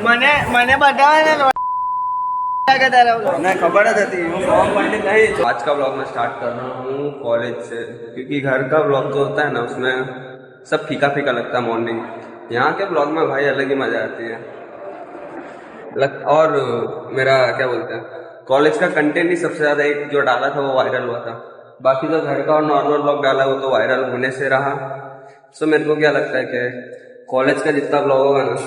મને મને बताया ना खबर है आज का ब्लॉग मैं स्टार्ट कर रहा हूँ कॉलेज से, क्योंकि घर का ब्लॉग जो होता है ना उसमें सब फीका फीका लगता है मॉर्निंग। यहाँ के ब्लॉग में भाई अलग ही मजा आती है। और मेरा क्या बोलते हैं कॉलेज का कंटेंट ही सबसे ज्यादा एक जो डाला था वो वायरल हुआ था। बाकी जो घर का और नॉर्मल ब्लॉग डाला वो तो वायरल होने से रहा। सो मेरे को क्या लगता है कि कॉलेज का जितना ब्लॉग होगा ना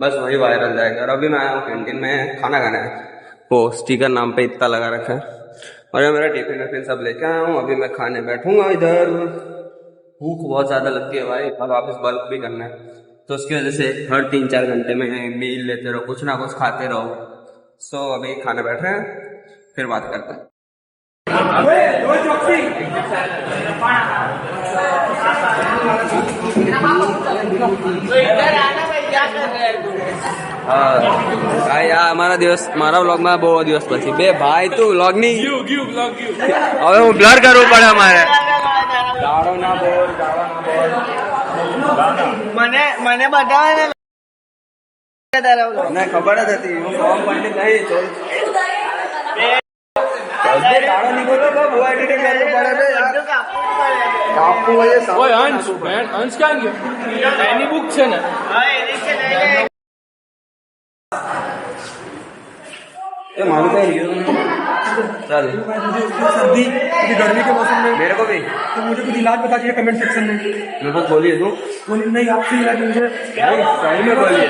बस वही वायरल जाएगा। और अभी मैं आया हूँ कैंटीन में खाना खाना है, वो स्टिकर नाम पे इतना लगा रखा है। और ये मेरा टिफिन विफिन सब लेके आया हूँ, अभी मैं खाने बैठूंगा इधर। भूख बहुत ज्यादा लगती है भाई, अब वापस बल्क भी करना है, तो उसकी वजह से हर 3-4 घंटे में मील लेते रहो, कुछ ना कुछ खाते रहो। सो अभी खाने बैठ रहे हैं, फिर बात करते हैं। भाई यार हमारा દિવસ મારા વ્લોગ માં બહુ દિવસ પછી બે ભાઈ તું વ્લોગ ની હવે હું બ્લર કરવું પડે અમારે। ગાળો ના બોલ, ગાળો ના બોલ। મને बताया મને ખબર જ હતી હું ફોર્મ ભરને નહીં ચોલ ગાળો નહીં બોલો બહુ એડિટિંગ કરવું પડે બે યાર। આપકો ये ओए अंश अंश क्या गया एनी बुक છે ને ये मालूम है चल सर्दी गर्मी के मौसम में मेरे को भी तो मुझे कुछ इलाज बता दीजिए कमेंट सेक्शन में। मेरे को बोलिए तू नहीं आपसे इलाज मुझे सही में बोलिए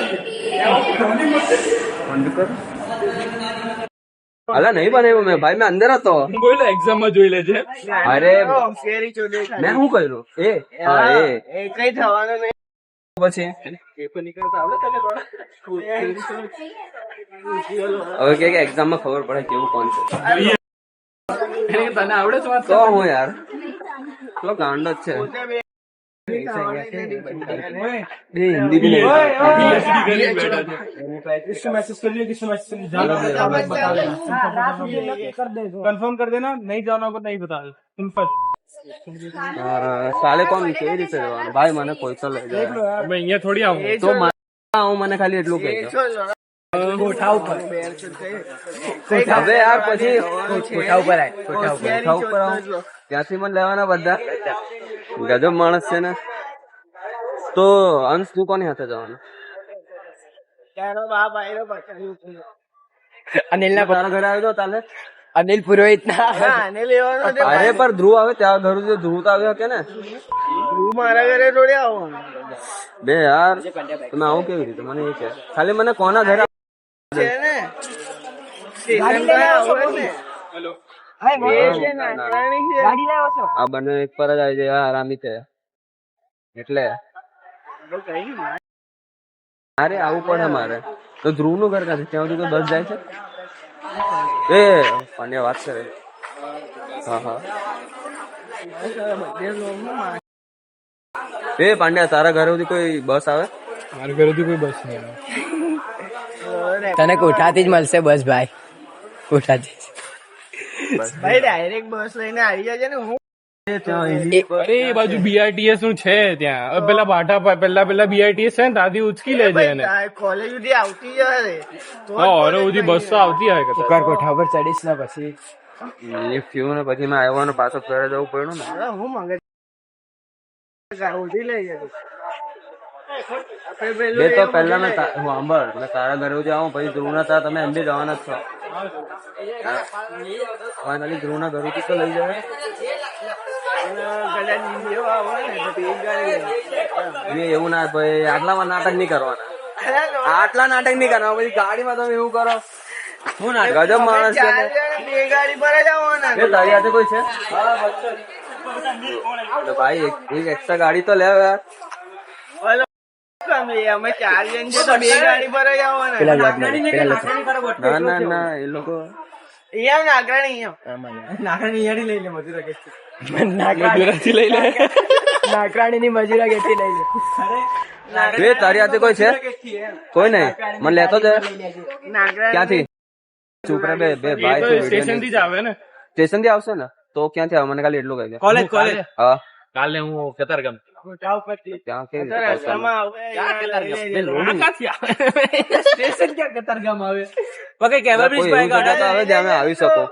अला नहीं बने मैं भाई मैं अंदर હતો બોલે એક્ઝામ માં જોઈ લેજે। અરે કેરી ચોલી मैं શું કર્યું એ હા એ કઈ થવાનું નહીં પછી પેપર નીકળતા આવડે તને હવે કે એક્ઝામ માં ખબર પડે કેવું કોણ છે તને આવડે છે વાત તો હું યાર તો ગાંડો જ છે हिंदी भी नहीं इसको मैसेज कर लिया किसको मैसेज कंफर्म कर देना नहीं जाना होगा नहीं बता दे सिंपल। साले कोण કેવી રીતે જવાનું ભાઈ મને કોઈ તો લઈ જાય मैं અહીંયા થોડી આવું તો હું મને ખાલી એટલું કહેજો कोठा ऊपर હવે યાર પછી कोठा ऊपर आए कोठा ऊपर કોઠા ઉપર આવું ત્યાંથી મને લેવાના બધા ગજબ માણસ છે ને। તો અંશ તું કોની સાથે જવાનું તારો બાપ આયરો પકડ્યું अनिल ना તારા ઘરે આવ્યો તો તાલે अनिल पुरोहित ना આને લેવાનો છે અરે પર ધ્રુવ આવે ત્યાં ઘર ધ્રુવ તો આવ્યો કે ને તું મારા ઘરે થોડી આવવાનો બે યાર તમે આવું કેવી રીતે મને એ કે ખાલી મને કોના ઘરે છે ને સ્ટેશન પર આવો ને હેલો એ છે ને નાની છે ગાડી લાવો છો આ બંને એક પર જ આવી જાય આરામી છે એટલે અરે આવું પડે મારે તો ધ્રુવ નું ઘર ક્યાંથી ત્યાં સુધી તો બસ જાય છે એ પાંડ્યા વાત કરે હા હા એ પાંડ્યા તારા ઘરે સુધી કોઈ બસ આવે મારા ઘરેથી કોઈ બસ નહીં આવે तने कोठाથી જ મળશે બસ ભાઈ कोठाથી ભાઈ ડાયરેક્ટ બસ લઈને આવી જજે ને હું અરે એ બાજુ બીઆરટીએસ નું છે ત્યાં પેલા બાટા પેલા બીઆરટીએસ છે ને ત્યાંથી ઉચકી લેજે એને કોલેજ સુધી આવતી જશે હા અરે બધી બસો આવતી હોય કદાચ કર કોઠા પર ચડીશ ને પછી એ થયું ને પછી મેં આવવાનું પાછો ઘરે જવું પડ્યું ને હું મગજ ઉઠી લઈ જશે બે તો પહેલા મેં હું સાંભળ મેં તારા ઘરે સુધી આવું પછી ધ્રુવના ત્યાં તમે એમ બી જવાના જ છો ફાઇનલી ધ્રુવના ઘરેથી તો લઈ જાય એવું ના ભાઈ આટલામાં નાટક નહીં કરવાના આટલા નાટક નહીં કરવા પછી ગાડીમાં તમે એવું કરો શું નાટક ગજબ માણસ છે બે ગાડી પર જ આવવાના તારી હાથે કોઈ છે ભાઈ એક એક્સ્ટ્રા ગાડી તો લે યાર અમે 4 જણ છે તો બે ગાડી પર જ આવવાના ના ના ના એ લોકો અહીંયા નાગરાણી નાગરાણી યાડી લઈ લે મજૂરા કે મજૂરાથી લઈ લે નાગરાણી ની મજૂરા કેથી લઈ લે એ તારી હાથે કોઈ છે કોઈ નહીં મને લેતો જ નાગરાણી ક્યાંથી ચૂપ રે બે ભાઈ સ્ટેશન થી જ આવે ને સ્ટેશન થી આવશે ને તો ક્યાંથી આવે મને ખાલી એટલું કહી દે કોલેજ હા કાલે હું કતારગામ ત્યાં કેવી રીતે રસ્તામાં આવે અહીંયા લઈ લેજો. સ્ટેશન ક્યાં કતારગામ આવે કોઈ એવી જગ્યા તો આવે જ્યાં અમે આવી શકો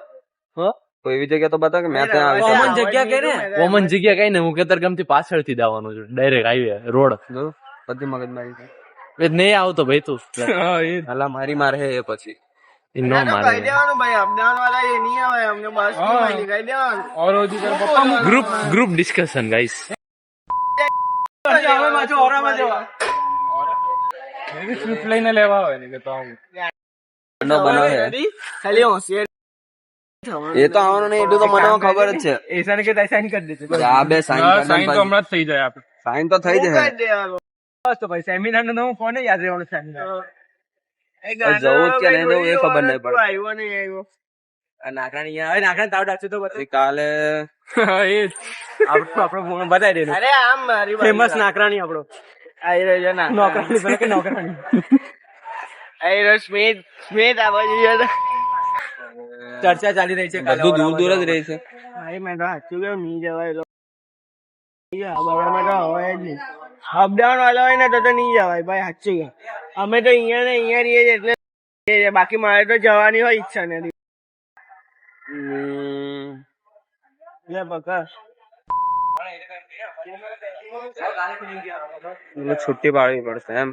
કોઈ એવી જગ્યા તો બતા કે મેં ત્યાં આવી કોમન શકું જગ્યા કે ને કોમન જગ્યા કઈ ને હું કેતરગામ થી પાછળથી જવાનું છું ડાયરેક્ટ હાઈવે રોડ જો બધી મગજમારી છે એ નહીં આવતો ભાઈ તું હાલા મારી મારે હે એ પછી એ નો કહી મારે દેવાનું ભાઈ, અમદાવાદ વાળા એ નહીં આવે, અમને બસ હા. કહી દેવાનું. ગ્રુપ ડિસ્કશન ગાઈસ હવે પાછો ઓરામાં જવા. સ્વિફ્ટ લઈને લેવા આવે ને કે તો આવું નો બનાવે હે ખાલી હોશિયાર એ તો આવવાનું નહીં એટલું તો મને ખબર જ છે એસાને કે સાઈન કરી દેજો. આ બે સાઈન સાઈન તો હમણાં જ થઈ જાય આપણે સાઈન તો થઈ જશે કરી દેવાનું. બસ તો ભાઈ સેમિનાર નો ફોન યાદ રહેવાનો સેમિનાર. જવું જ કે નહીં જવું એ ખબર નહીં પડે આવ્યો નહીં આવ્યો. નાખરાણી તાવ ડાકશે તો બતાવી. કાલે એ જ આપણો ફોન બતાવી દેનો. અરે આમ મારી ફેમસ નાકરાણી આપણો આઈ રહ્યો છે નોકરાણી ભલે કે નોકરાણી આઈ રહ્યો સ્મિત આ બાજુ ચર્ચા ચાલી રહી છે. બધું દૂર દૂર જ રહી છે ભાઈ મેં તો સાચું કેવું નહીં જવાય તો બરાબર તો હોય જ નહીં. અપડાઉન વાળા હોય ને તો નહીં જવાય ભાઈ સાચું કે અમે તો અહીંયા ને અહીંયા રહીએ છીએ એટલે રહીએ છીએ. બાકી મારે તો જવાની હોય ઈચ્છા નથી. લે બકા છુટ્ટી પાડવી પડશે એમ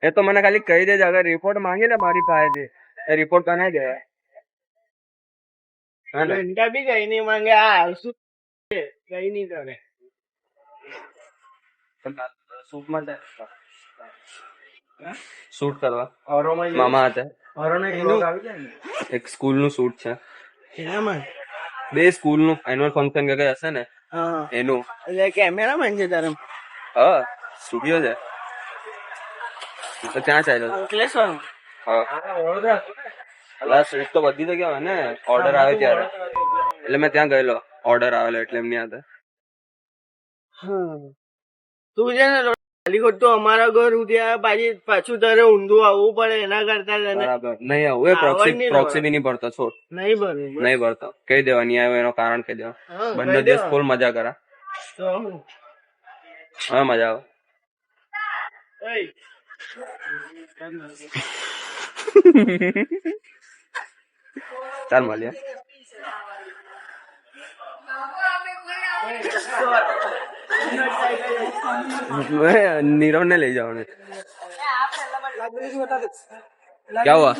એ તો મને ખાલી કહી દેજે અગર રિપોર્ટ માંગી ને મારી પાસેથી એ રિપોર્ટ કને ગયા ઘંટા બી કઈ નહીં માંગે. આ શું કઈ નહીં કરે. શૂટ કરવા મામા હાથે એક સ્કૂલ નું શૂટ છે એનામાં બે સ્કૂલ નું એન્યુઅલ ફંક્શન કે કઈ હશે ને હા એનું એટલે કેમેરામેન છે તારે હા સ્ટુડિયો છે તો ત્યાં ચાલ્યો અંકલેશ્વર હા અલા શૂટ તો બધી જગ્યા હોય ને ઓર્ડર આવે ત્યારે એટલે મેં ત્યાં ગયેલો ઓર્ડર આવેલો એટલે એમની હાથે તું છે ને ખાલી ખોટું અમારા ઘર સુધી આવે પાછું તારે ઊંધું આવવું પડે એના કરતા તને બરાબર નહીં આવું એ પ્રોક્સી બી નહીં ભરતો છોડ નહીં બને નહીં ભરતો કહી દેવા નહીં આવ્યો એનું કારણ કહી દેવા હા, બંને કહી દિવસ દેવા. ફૂલ મજા કરા તો હું હા મજા આવે એય. ચાલ મળીએ नीरव ने ले जाओ क्या हुआ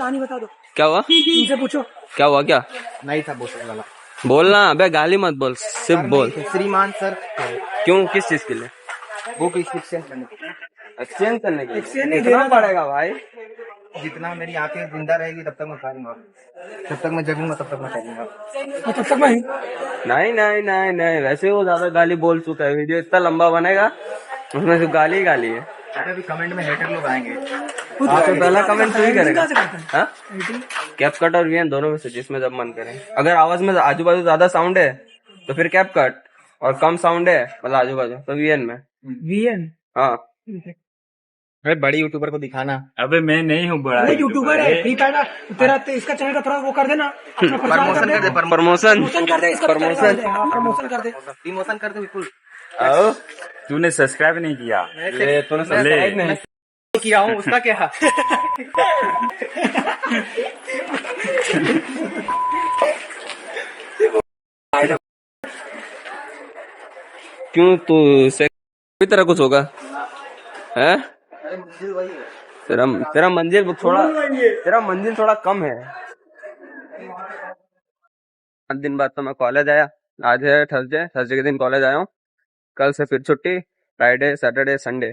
क्या हुआ इनसे पूछो क्या हुआ क्या नहीं था बोल वाला बोलना अबे गाली मत बोल सिर्फ बोल श्रीमान सर क्यों किस चीज के लिए बुक एक्सचेंज करने एक्सचेंज करने के Exchange लिए नहीं कितना देना पड़ेगा भाई जितना मेरी आंखें जिंदा रहेगी तब तक मैं खाऊंगा जब तक मैं जगूंगा तब तक मैं खाऊंगा नहीं नहीं नहीं नहीं वैसे वो ज्यादा गाली बोल चुका है वीडियो इतना लंबा बनेगा उसमें से गाली ही गाली है अभी कमेंट में हेटर लोग आएंगे हाँ तो पहला कमेंट तू ही करेगा हाँ कैप कट और वीएन दोनों में से जिसमें जब मन करे अगर आवाज में आजू बाजू ज्यादा साउंड है तो फिर कैप कट और कम साउंड है मतलब आजू बाजू तो वीएन में वीएन हाँ अरे बड़ी यूट्यूबर को दिखाना अबे मैं नहीं हूँ बड़ा यूट्यूबर है फ्री फायर तेरा इसका चैनल का थोड़ा वो कर देना प्रमोशन कर दे प्रमोशन कर दे इसका प्रमोशन प्रमोशन कर दे प्रमोशन कर दे बिल्कुल आओ तूने सब्सक्राइब नहीं किया ये तूने सब्सक्राइब नहीं किया हूँ उसका क्या क्यों तू से कोई तरह कुछ होगा है तेरा तेरा मंजिल थोड़ा कम है 5 दिन बाद तो मैं कॉलेज आया आज है थर्सडे के दिन कॉलेज आया हूँ कल से फिर छुट्टी फ्राइडे सैटरडे संडे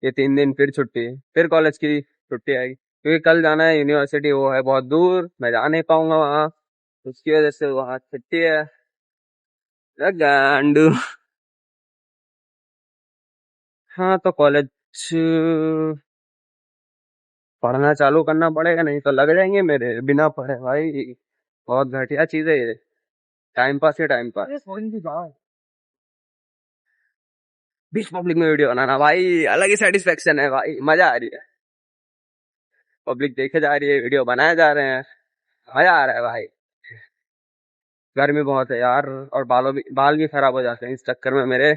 ये 3 दिन फिर छुट्टी फिर कॉलेज की छुट्टी आएगी क्योंकि कल जाना है यूनिवर्सिटी वो है बहुत दूर मैं जा नहीं पाऊंगा वहाँ उसकी वजह से वहाँ छुट्टी है गांडू हाँ तो कॉलेज पढ़ना चालू करना पड़ेगा नहीं तो लग जाएंगे मेरे बिना पढ़े भाई बहुत घटिया चीज है ये टाइम पास है टाइम पास बीच पब्लिक में वीडियो बनाना भाई अलग ही सेटिस्फेक्शन है भाई मजा आ रही है पब्लिक देखे जा रही है वीडियो बनाए जा रहे हैं मजा आ रहा है भाई गर्मी बहुत है यार, और बाल भी खराब हो जाते हैं इस चक्कर में मेरे।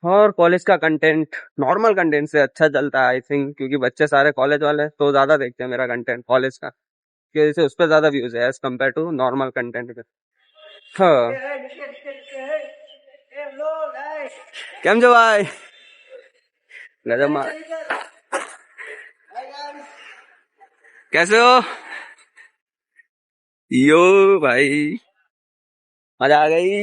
और कॉलेज का कंटेंट नॉर्मल कंटेंट से अच्छा चलता है आई थिंक, क्योंकि बच्चे सारे कॉलेज वाले तो ज्यादा देखते हैं मेरा कंटेंट कॉलेज का, की वजह से उस पर ज्यादा व्यूज है as compare to normal content पे। हाँ, કેમ છો ભાઈ? ગજબમાં। कैसे हो? यो भाई, मजा आ गई।